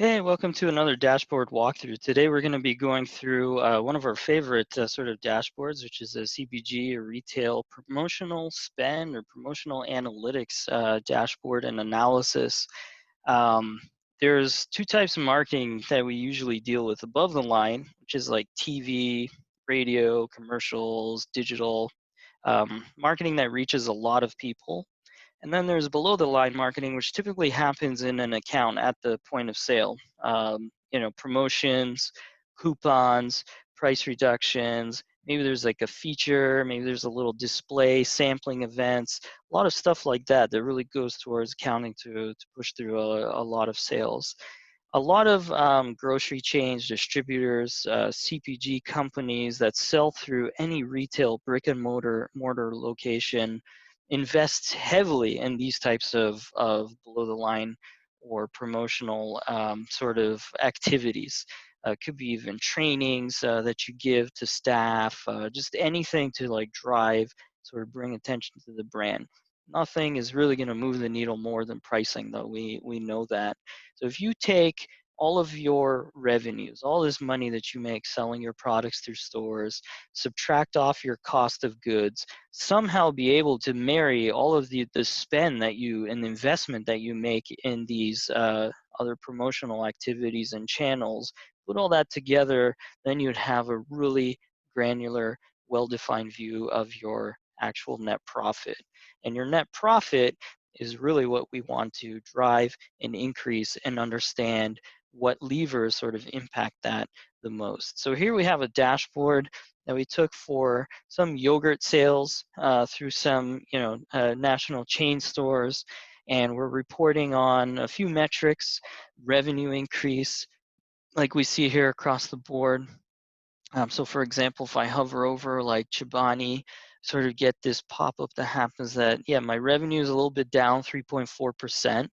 Hey, welcome to another dashboard walkthrough. Today we're going to be going through one of our favorite sort of dashboards, which is a CPG or retail promotional spend or promotional analytics dashboard and analysis. Um, there's two types of marketing that we usually deal with above the line, which is like TV, radio, commercials, digital marketing that reaches a lot of people. And then there's below the line marketing, which typically happens in an account at the point of sale. Promotions, coupons, price reductions. Maybe there's like a feature, maybe there's a little display, sampling events, a lot of stuff like that that really goes towards accounting to push through a lot of sales. A lot of grocery chains, distributors, CPG companies that sell through any retail brick and mortar location invest heavily in these types of below the line or promotional sort of activities. Could be even trainings that you give to staff, just anything to like drive, sort of bring attention to the brand. Nothing is really going to move the needle more than pricing, though. We know that. So if you take all of your revenues, all this money that you make selling your products through stores, subtract off your cost of goods, somehow be able to marry all of the spend that you and the investment that you make in these other promotional activities and channels, put all that together, then you'd have a really granular, well-defined view of your actual net profit. And your net profit is really what we want to drive and increase and understand what levers sort of impact that the most. So here we have a dashboard that we took for some yogurt sales through some national chain stores, and we're reporting on a few metrics: revenue increase, like we see here across the board. So for example, if I hover over like Chobani, sort of get this pop-up that happens that, yeah, my revenue is a little bit down 3.4%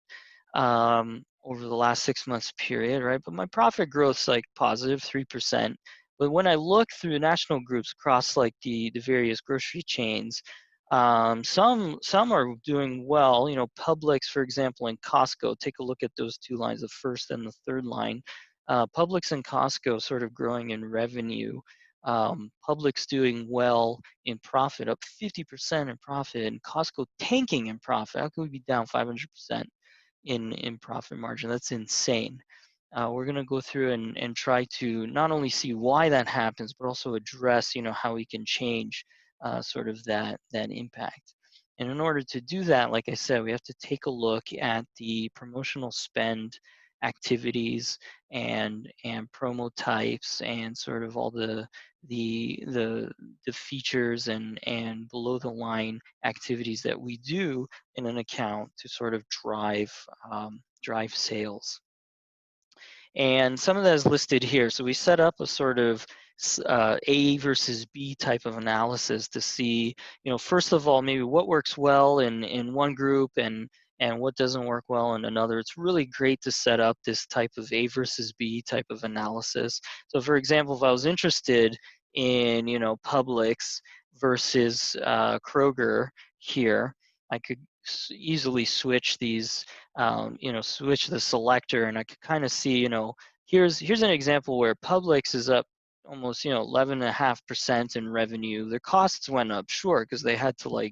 over the last 6 months period, right? But my profit growth's like positive 3%. But when I look through national groups across like the various grocery chains, some are doing well. Publix, for example, and Costco. Take a look at those two lines, the first and the third line. Publix and Costco sort of growing in revenue. Publix doing well in profit, up 50% in profit, and Costco tanking in profit. How can we be down 500% in profit margin? That's insane. We're going to go through and try to not only see why that happens, but also address, how we can change sort of that impact. And in order to do that, like I said, we have to take a look at the promotional spend activities and promo types and sort of all the features and below the line activities that we do in an account to sort of drive sales. And some of that is listed here. So we set up a sort of A versus B type of analysis to see, first of all, maybe what works well in one group and what doesn't work well in another. It's really great to set up this type of A versus B type of analysis. So for example, if I was interested in, Publix versus Kroger here, I could easily switch these switch the selector, and I could kind of see, here's an example where Publix is up almost, 11.5% in revenue. Their costs went up, sure, because they had to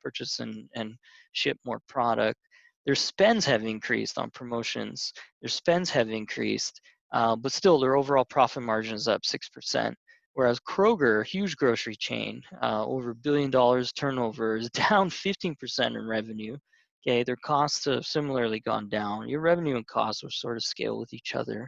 purchase and ship more product. Their spends have increased on promotions. Their spends have increased, but still their overall profit margin is up 6%. Whereas Kroger, huge grocery chain, over $1 billion turnover, is down 15% in revenue. Okay, their costs have similarly gone down. Your revenue and costs will sort of scale with each other.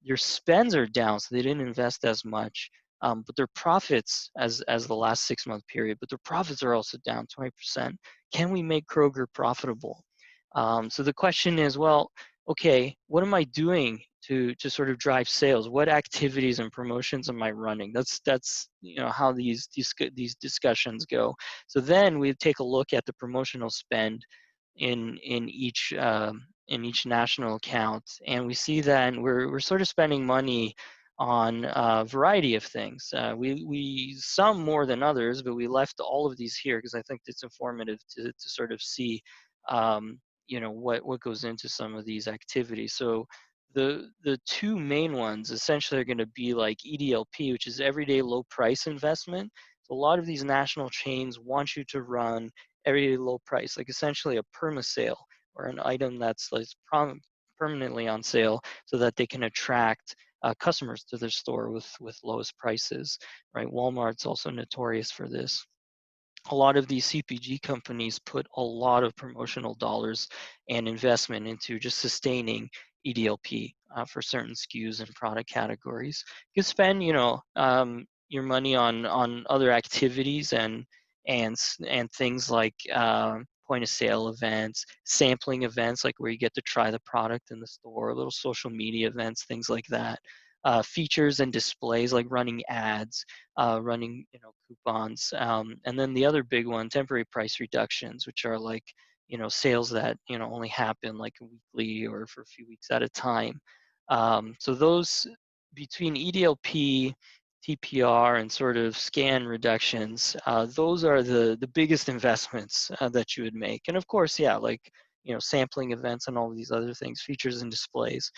Your spends are down, so they didn't invest as much. But their profits, as the last 6-month period, but their profits are also down 20%. Can we make Kroger profitable? So the question is, well, okay, what am I doing to sort of drive sales? What activities and promotions am I running? That's how these discussions go. So then we take a look at the promotional spend in each national account, and we see that we're sort of spending money on a variety of things. We some more than others, but we left all of these here because I think it's informative to sort of see what goes into some of these activities. So the two main ones essentially are going to be like EDLP, which is everyday low price investment. So a lot of these national chains want you to run everyday low price, like essentially a perma sale or an item that's like permanently on sale, so that they can attract customers to their store with lowest prices. Right? Walmart's also notorious for this. A lot of these CPG companies put a lot of promotional dollars and investment into just sustaining EDLP for certain SKUs and product categories. You can spend, your money on other activities and things like point of sale events, sampling events, like where you get to try the product in the store, little social media events, things like that. Features and displays like running ads, running coupons, and then the other big one, temporary price reductions, which are like sales that only happen like weekly or for a few weeks at a time. So those between EDLP, TPR, and sort of scan reductions, those are the biggest investments that you would make. And of course, yeah, like sampling events and all of these other things, features and displays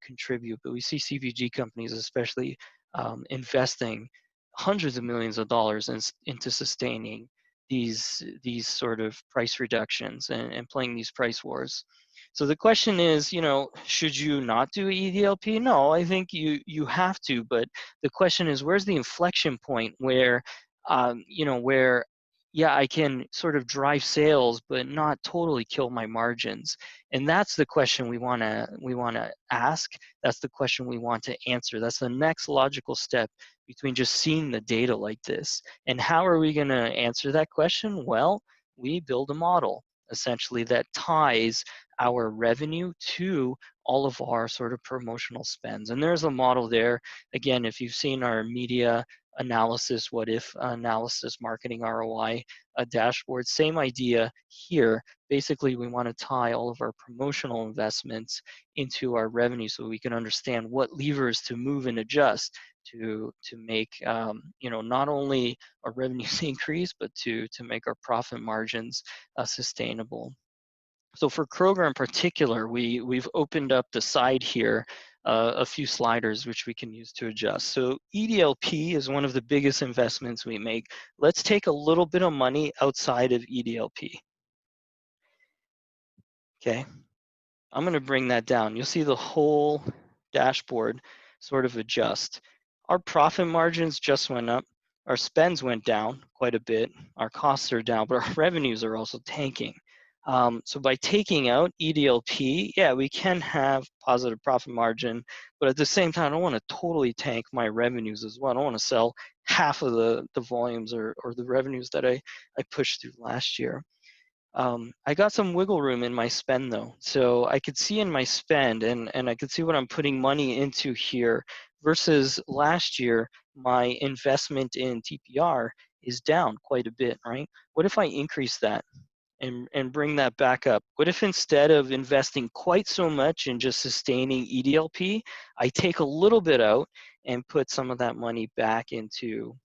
contribute. But we see CPG companies especially investing hundreds of millions of dollars into sustaining these sort of price reductions and playing these price wars. So the question is, should you not do EDLP? No, I think you have to, but the question is, where's the inflection point where, where, yeah, I can sort of drive sales, but not totally kill my margins. And that's the question we wanna ask. That's the question we want to answer. That's the next logical step between just seeing the data like this. And how are we going to answer that question? Well, we build a model essentially that ties our revenue to all of our sort of promotional spends. And there's a model there. Again, if you've seen our media analysis, what if analysis, marketing ROI dashboard, same idea here. Basically, we want to tie all of our promotional investments into our revenue so we can understand what levers to move and adjust to make not only our revenues increase, but to make our profit margins sustainable. So for Kroger in particular, we've opened up the side here a few sliders which we can use to adjust. So EDLP is one of the biggest investments we make. Let's take a little bit of money outside of EDLP. Okay, I'm going to bring that down. You'll see the whole dashboard sort of adjust. Our profit margins just went up. Our spends went down quite a bit. Our costs are down, but our revenues are also tanking. So by taking out EDLP, yeah, we can have positive profit margin, but at the same time, I don't want to totally tank my revenues as well. I don't want to sell half of the volumes or the revenues that I pushed through last year. I got some wiggle room in my spend though. So I could see in my spend and I could see what I'm putting money into here versus last year, my investment in TPR is down quite a bit, right? What if I increase that and bring that back up? What if instead of investing quite so much in just sustaining EDLP, I take a little bit out and put some of that money back into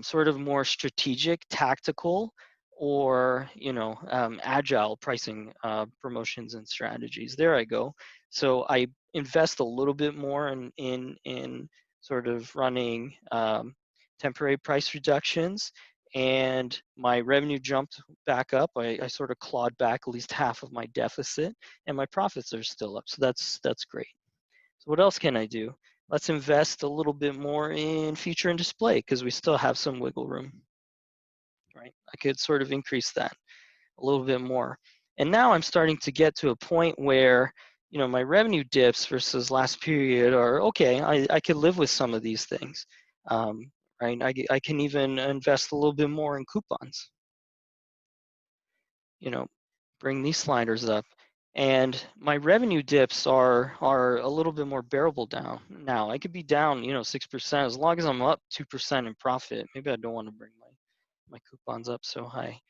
sort of more strategic, tactical, or agile pricing promotions and strategies. There I go. So I invest a little bit more in sort of running temporary price reductions, and my revenue jumped back up. I sort of clawed back at least half of my deficit, and my profits are still up. So that's great. So what else can I do? Let's invest a little bit more in feature and display because we still have some wiggle room, right? I could sort of increase that a little bit more. And now I'm starting to get to a point where, my revenue dips versus last period are okay. I could live with some of these things, right? I can even invest a little bit more in coupons, bring these sliders up. And my revenue dips are a little bit more bearable down now. I could be down 6% as long as I'm up 2% in profit. Maybe I don't want to bring my coupons up so high,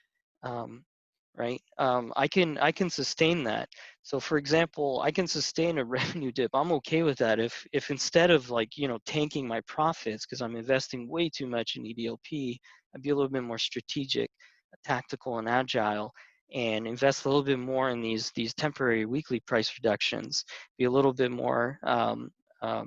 right? I can sustain that. So for example, I can sustain a revenue dip. I'm okay with that if instead of tanking my profits because I'm investing way too much in EDLP, I'd be a little bit more strategic, tactical, and agile. and invest a little bit more in these temporary weekly price reductions, be a little bit more um, a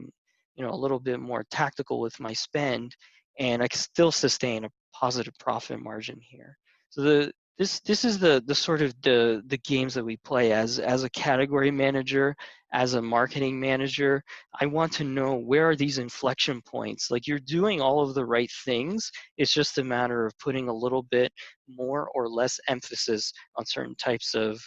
little bit more tactical with my spend, and I can still sustain a positive profit margin here. So this is the sort of the games that we play as a category manager, as a marketing manager. I want to know, where are these inflection points? Like, you're doing all of the right things. It's just a matter of putting a little bit more or less emphasis on certain types of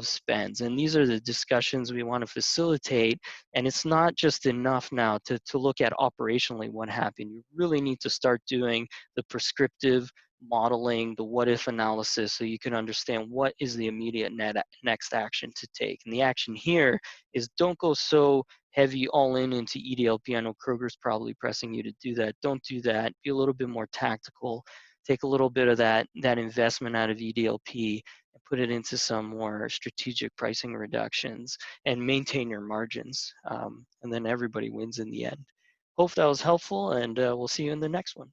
spends. And these are the discussions we want to facilitate. And it's not just enough now to look at operationally what happened. You really need to start doing the prescriptive modeling, the what if analysis, so you can understand what is the immediate next action to take. And the action here is, don't go so heavy all in into EDLP. I know Kroger's probably pressing you to do that. Don't do that. Be a little bit more tactical. Take a little bit of that investment out of EDLP and put it into some more strategic pricing reductions and maintain your margins. And then everybody wins in the end. Hope that was helpful, and we'll see you in the next one.